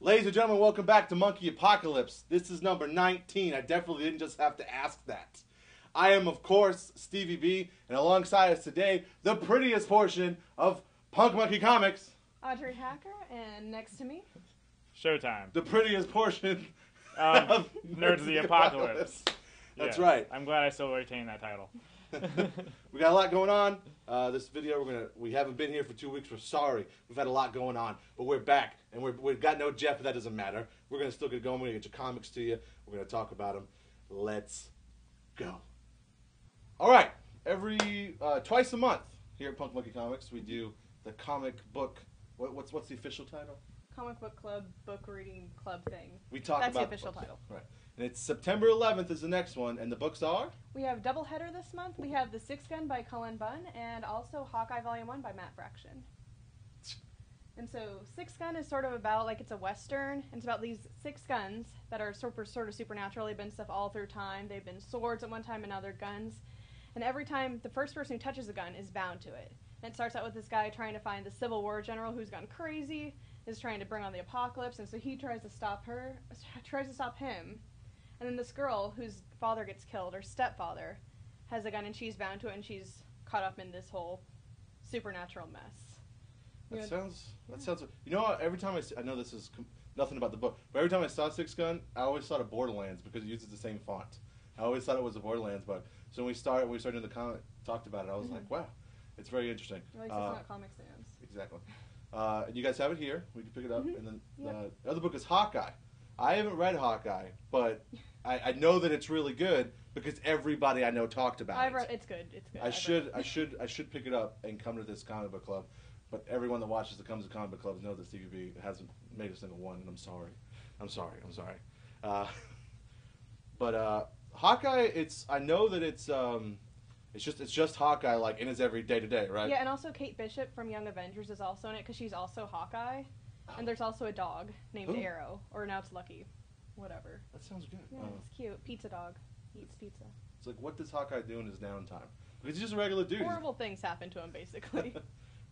Ladies and gentlemen, welcome back to Monkey Apocalypse. This is number 19. I definitely didn't just have to ask that. I am, of course, Stevie B, and alongside us today, the prettiest portion of Punk Monkey Comics, Audrey Hacker, and next to me, Showtime. the prettiest portion of Nerds of the Apocalypse. That's Yeah, right. I'm glad I still retain that title. We got a lot going on. This video, we haven't been here for 2 weeks. We're sorry. We've had a lot going on, but we're back, and we've got no Jeff, but that doesn't matter. We're gonna still get going. We're gonna get your comics to you. We're gonna talk about them. Let's go. All right. Every twice a month here at Punk Monkey Comics, we do the comic book. What's the official title? Comic Book Club, book reading club thing. We talk That's about the official books. title. Right. And it's September 11th is the next one, and the books are? We have Doubleheader this month. We have The Six Gun by Cullen Bunn, and also Hawkeye Volume 1 by Matt Fraction. And so Six Gun is sort of about, like, it's a Western, and it's about these six guns that are sort of supernatural. They've been stuff all through time. They've been swords at one time, and now they're guns. And every time, the first person who touches a gun is bound to it. And it starts out with this guy trying to find the Civil War general who's gone crazy, is trying to bring on the apocalypse, and so he tries to stop him. And then this girl, whose father gets killed, or stepfather, has a gun, and she's bound to it, and she's caught up in this whole supernatural mess. That sounds. You know what? Every time I know this is nothing about the book, but every time I saw Six Gun, I always thought of Borderlands because it uses the same font. I always thought it was a Borderlands book. So when we started doing the comic, talked about it, I was like, wow, it's very interesting. At least it's not Comic Sans. Exactly. And you guys have it here. We can pick it up. And then the other book is Hawkeye. I haven't read Hawkeye, but I know that it's really good because everybody I know talked about it. It's good. It's good. I should pick it up and come to this comic book club. But everyone that watches that comes to comic book clubs knows that Stevie B hasn't made a single one, and I'm sorry. But Hawkeye, I know that it's just Hawkeye, like in his every day to day, right? Yeah, and also Kate Bishop from Young Avengers is also in it because she's also Hawkeye. And there's also a dog named Arrow, or now it's Lucky, whatever. That sounds good. Yeah, it's cute. Pizza dog. Eats pizza. It's like, what does Hawkeye do in his downtime? Because he's just a regular dude. Horrible things happen to him, basically.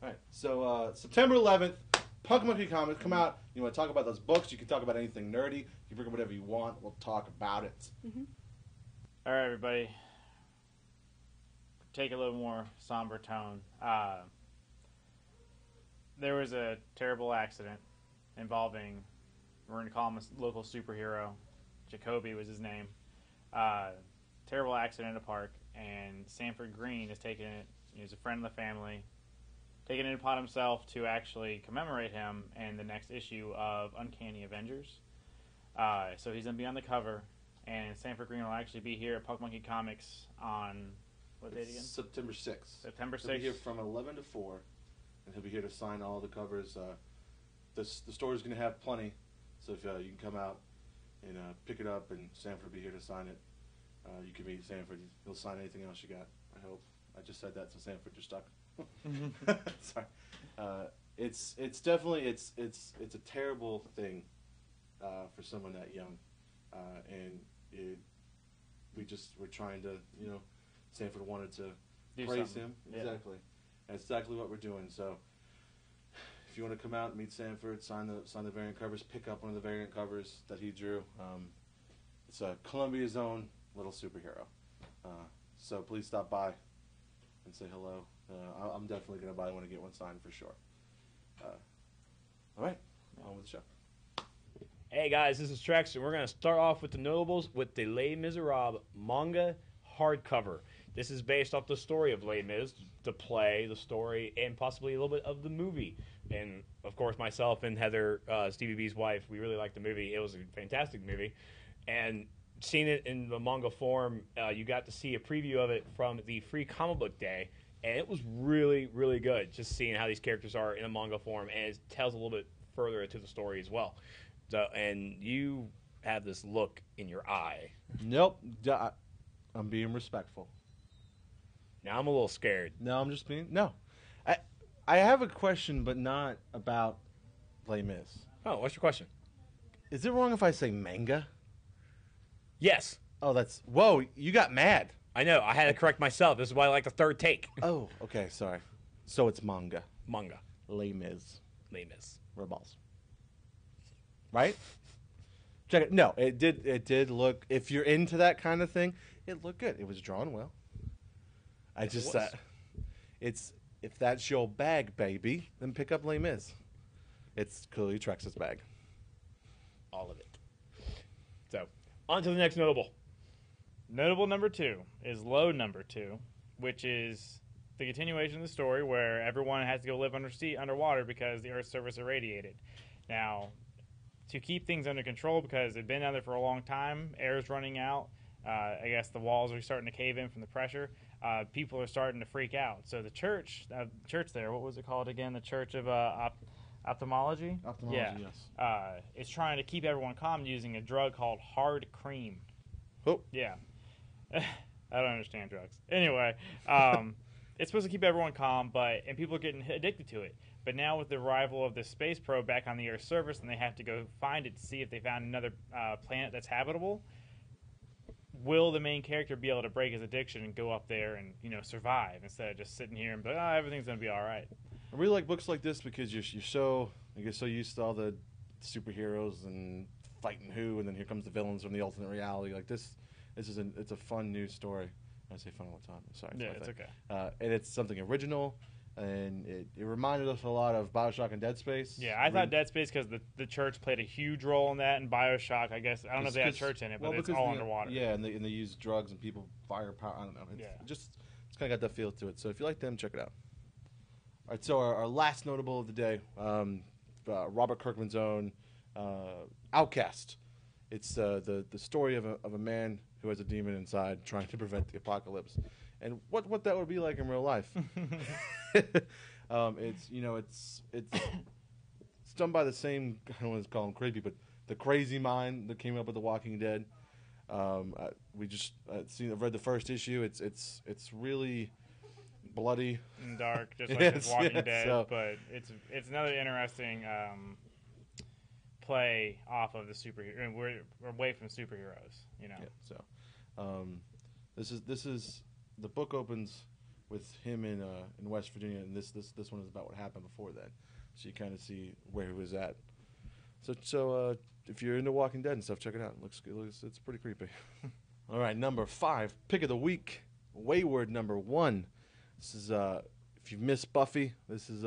All right, so September 11th, Punk Monkey Comics, come out. You want to talk about those books, you can talk about anything nerdy. You can bring up whatever you want. We'll talk about it. Mm-hmm. All right, everybody. Take a little more somber tone. There was a terrible accident involving, we're going to call him a local superhero. Jacoby was his name. Terrible accident at a park, and Sanford Green has taken it. He's a friend of the family. Taking it upon himself to actually commemorate him in the next issue of Uncanny Avengers. So he's going to be on the cover, and Sanford Green will actually be here at Punk Monkey Comics on, what date again? September 6th. September 6th. He'll be here from 11 to 4, and he'll be here to sign all the covers. The store's going to have plenty, so if you can come out and pick it up, and Sanford will be here to sign it. You can meet Sanford. He'll sign anything else you got, I hope. I just said that, so Sanford, you're stuck. Sorry. It's definitely it's a terrible thing for someone that young, and we're trying to, Sanford wanted to praise him. Yeah. Exactly. That's exactly what we're doing. So if you want to come out and meet Sanford, sign the variant covers, pick up one of the variant covers that he drew. It's a Columbia's own little superhero. So please stop by and say hello. I'm definitely going to buy one and get one signed for sure. All right, on with the show. Hey guys, this is Trex, and we're going to start off with the notables with the Les Miserables manga hardcover. This is based off the story of Les Mis, the play, the story, and possibly a little bit of the movie. And of course, myself and Heather, Stevie B's wife, we really liked the movie. It was a fantastic movie. And seeing it in the manga form, you got to see a preview of it from the Free Comic Book Day. And it was really, really good, just seeing how these characters are in a manga form, and it tells a little bit further into the story as well. So, and you have this look in your eye. Nope, I'm being respectful. Now I'm a little scared. No, I'm just being I have a question, but not about Les Mis. Oh, what's your question? Is it wrong if I say manga? Yes. Oh, whoa! You got mad. I know. I had to correct myself. This is why I like the third take. Oh, okay. Sorry. So it's manga. Manga. Les Mis. Les Mis. Rebels. right? Check it. No, it did look. If you're into that kind of thing, it looked good. It was drawn well. I just it's if that's your bag, baby, then pick up Les Mis. It's clearly Trex's bag. All of it. So, on to the next notable. Notable number 2 is Low number 2, which is the continuation of the story where everyone has to go live underwater because the Earth's surface irradiated. Now, to keep things under control, because they've been down there for a long time, air's running out. I guess the walls are starting to cave in from the pressure. People are starting to freak out. So the church there, what was it called again? The Church of Ophthalmology? Ophthalmology, yes. It's trying to keep everyone calm using a drug called hard cream. Oh. Yeah. I don't understand drugs. Anyway, it's supposed to keep everyone calm, and people are getting addicted to it. But now with the arrival of the space probe back on the Earth's surface, and they have to go find it to see if they found another planet that's habitable, will the main character be able to break his addiction and go up there and survive instead of just sitting here and be like, everything's gonna be all right? I really like books like this because you're so used to all the superheroes and fighting who, and then here comes the villains from the alternate reality. Like this is it's a fun new story. I say fun all the time. Sorry. Yeah, it's okay. And it's something original, and it reminded us a lot of BioShock and Dead Space. Yeah, I thought Dead Space because the church played a huge role in that, and BioShock, I guess, I don't know if they had church in it, but it's all underwater. Yeah, and they use drugs and people fire power. I don't know. It's kind of got that feel to it. So if you like them, check it out. All right, so our last notable of the day, Robert Kirkman's own Outcast. It's the story of a man who has a demon inside trying to prevent the apocalypse, and what that would be like in real life. It's done by the same, I don't want to call him creepy, but the crazy mind that came up with The Walking Dead. We just I've read the first issue. It's really bloody and dark, just like The Walking Dead. But it's another interesting play off of the superhero. And we're away from superheroes, Yeah, so this is the book opens with him in West Virginia, and this one is about what happened before then. So you kind of see where he was at. So if you're into Walking Dead and stuff, check it out. It looks good. It's pretty creepy. All right, number 5, pick of the week, Wayward number 1. This is if you've missed Buffy, this is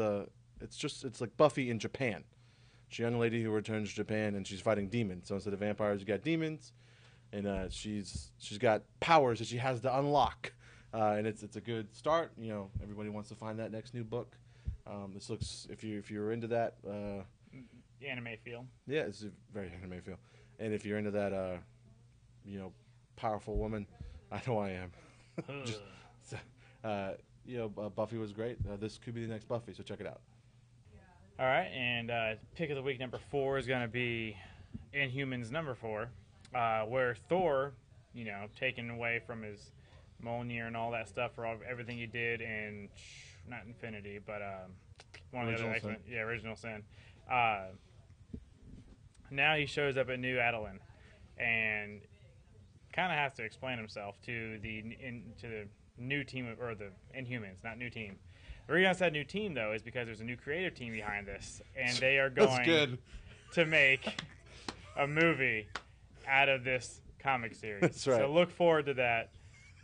it's like Buffy in Japan. She's a young lady who returns to Japan and she's fighting demons. So instead of vampires, you got demons, and she's got powers that she has to unlock. And it's a good start. Everybody wants to find that next new book. This looks, if you're into that, anime feel. Yeah, it's a very anime feel. And if you're into that, powerful woman, I know I am. Buffy was great. This could be the next Buffy, so check it out. All right, and pick of the week number 4 is going to be Inhumans number 4, where Thor, taken away from his Mjolnir and all that stuff for everything he did in, not Infinity, but one of the other X-Men. Yeah, Original Sin. Now he shows up at New Attilan and kind of has to explain himself to the new team, or the Inhumans, not new team. The reason I said new team, though, is because there's a new creative team behind this, and they are going to make a movie out of this comic series. That's right. So look forward to that.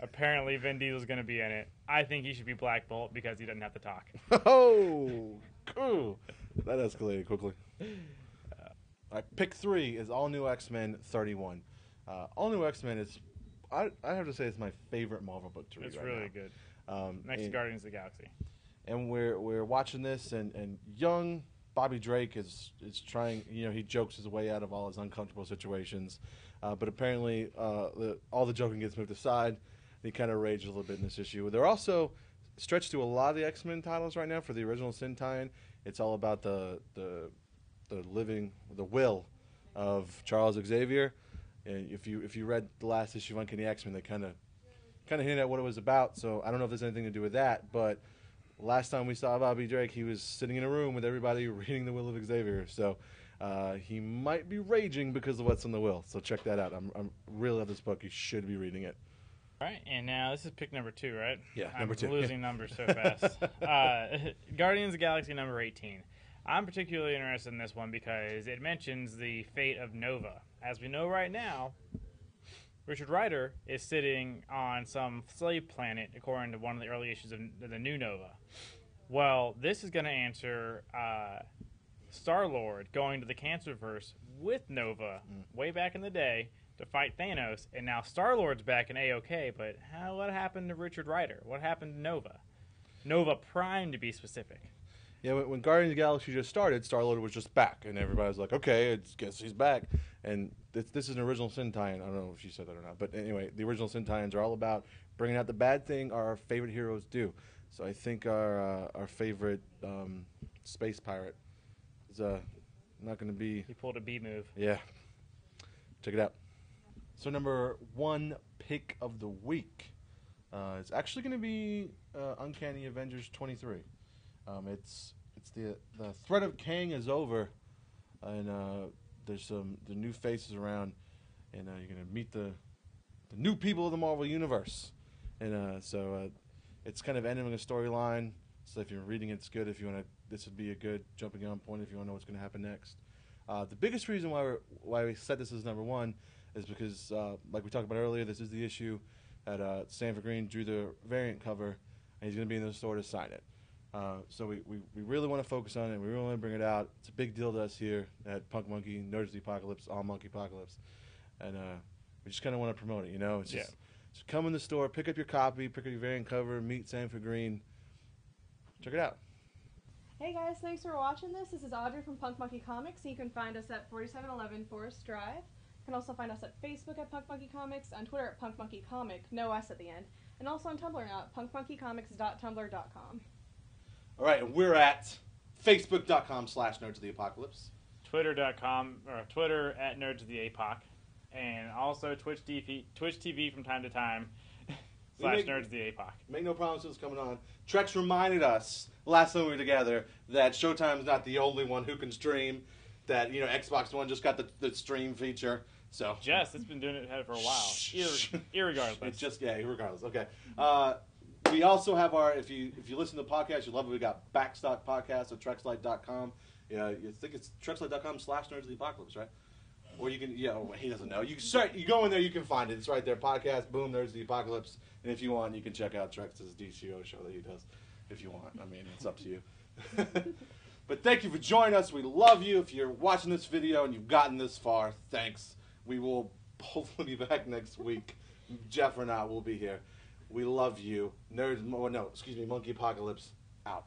Apparently, Vin Diesel's going to be in it. I think he should be Black Bolt because he doesn't have to talk. Oh, cool. That escalated quickly. All right, pick 3 is All New X-Men 31. All New X-Men is, I have to say, it's my favorite Marvel book to read. It's right really now. good. Next to Guardians of the Galaxy. And we're watching this, and young Bobby Drake is trying. He jokes his way out of all his uncomfortable situations, but apparently all the joking gets moved aside. And he kind of rages a little bit in this issue. They're also stretched to a lot of the X-Men titles right now for the original Sin tie-in. It's all about the will of Charles Xavier. And if you read the last issue of Uncanny X-Men, they kind of hinted at what it was about. So I don't know if there's anything to do with that, but last time we saw Bobby Drake, he was sitting in a room with everybody reading the will of Xavier. So he might be raging because of what's in the will. So check that out. I'm really love this book. You should be reading it. All right, and now this is pick number 2, right? Yeah, number 2. I'm losing numbers so fast. Guardians of the Galaxy number 18. I'm particularly interested in this one because it mentions the fate of Nova. As we know right now, Richard Rider is sitting on some slave planet, according to one of the early issues of the new Nova. Well, this is going to answer Star-Lord going to the Cancerverse with Nova way back in the day to fight Thanos, and now Star-Lord's back in A-OK, but what happened to Richard Rider? What happened to Nova? Nova Prime, to be specific. Yeah, when Guardians of the Galaxy just started, Star-Lord was just back, and everybody was like, okay, I guess he's back. And this is an original Sin tie-in. I don't know if she said that or not. But anyway, the original Sin tie-ins are all about bringing out the bad thing our favorite heroes do. So I think our favorite space pirate is not going to be... He pulled a B move. Yeah. Check it out. So number 1 pick of the week. It's actually going to be Uncanny Avengers 23. It's the threat of Kang is over, and there's the new faces around, and you're gonna meet the new people of the Marvel Universe, and so it's kind of ending a storyline. So if you're reading it's good. If you want to, this would be a good jumping on point if you want to know what's going to happen next. The biggest reason why we set this as number 1 is because, like we talked about earlier, this is the issue that Sanford Green drew the variant cover, and he's going to be in the store to sign it. So we really want to focus on it. We really want to bring it out. It's a big deal to us here at Punk Monkey, Nerds of the Apocalypse, All Monkey Apocalypse. And we just kind of want to promote it, you know? It's just come in the store, pick up your copy, pick up your variant cover, meet Sanford Green. Check it out. Hey guys, thanks for watching this. This is Audrey from Punk Monkey Comics. You can find us at 4711 Forest Drive. You can also find us at Facebook at Punk Monkey Comics, on Twitter at Punk Monkey Comic, no S at the end, and also on Tumblr now at punkmonkeycomics.tumblr.com. All right, and we're at facebook.com/Nerds of the Apocalypse. Twitter.com, or Twitter at Nerds of the APOC. And also Twitch TV from time to time, /Nerds of the APOC. Make no promises coming on. Trex reminded us last time we were together that Showtime's not the only one who can stream. That, you know, Xbox One just got the stream feature. So Jess, it's been doing it for a while. Irregardless. It's just, irregardless. Okay. We also have our, if you listen to the podcast, you love it. We got Backstock Podcast at Trexlight.com. Yeah, you think it's Trexlight.com/Nerds of the Apocalypse, right? Or you can, he doesn't know. You go in there, you can find it. It's right there. Podcast, boom, Nerds of the Apocalypse. And if you want, you can check out Trex's DCO show that he does. If you want. I mean, it's up to you. But thank you for joining us. We love you. If you're watching this video and you've gotten this far, thanks. We will hopefully be back next week. Jeff or not, we'll be here. We love you. Monkey Apocalypse out.